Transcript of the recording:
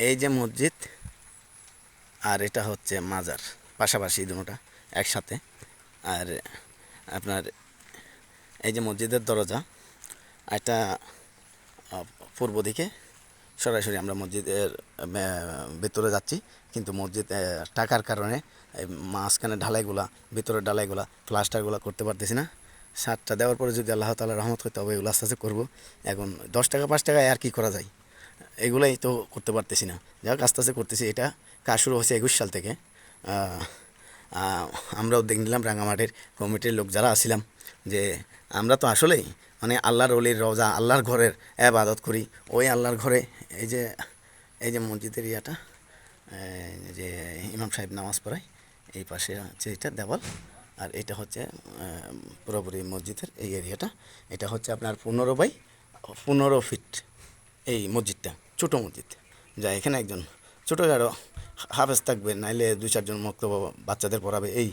এই যে মসজিদ আর এটা হচ্ছে মাজার, পাশাপাশি দুটোটা একসাথে। আর আপনার এই যে মসজিদের দরজা, এটা পূর্ব দিকে সরাসরি আমরা মসজিদের ভেতরে যাচ্ছি, কিন্তু মসজিদ টাকার কারণে এই মাঝখানে ঢালাইগুলা, ভিতরের ঢালাইগুলা, প্লাস্টারগুলো করতে পারতেছি না। সাতটা দেওয়ার পরে যদি আল্লাহ তাআলা রহমত হয় তবে এগুলো আস্তে আস্তে করবো। এখন 10 টাকা 5 টাকায় আর কি করা যায়, এগুলাই তো করতে পারতেছি না। যাক আস্তে আস্তে করতেছি। এটা কাজ শুরু হয়েছে 21 সাল থেকে। আহ, আহ, আমরা উদ্যোগ নিলাম রাঙামাটির কমিটির লোক যারা আছিলাম, যে আমরা তো আসলেই মানে আল্লাহর অলির রওজা, আল্লাহর ঘরের ইবাদত করি। ওই আল্লাহর ঘরে এই যে এই যে মসজিদের ইয়াটা, যে ইমাম সাহেব নামাজ পড়ায়, এই পাশে হচ্ছে এটা দেওয়াল, আর এটা হচ্ছে পুরোপুরি মসজিদের এই এরিয়াটা। এটা হচ্ছে আপনার 15 বাই 15 ফিট এই মসজিদটা, ছোটো মসজিদ। যা এখানে একজন ছোটোখাটো হাফেজ থাকবে, নাইলে 2-4 জন মক্তব বাচ্চাদের পড়াবে, এই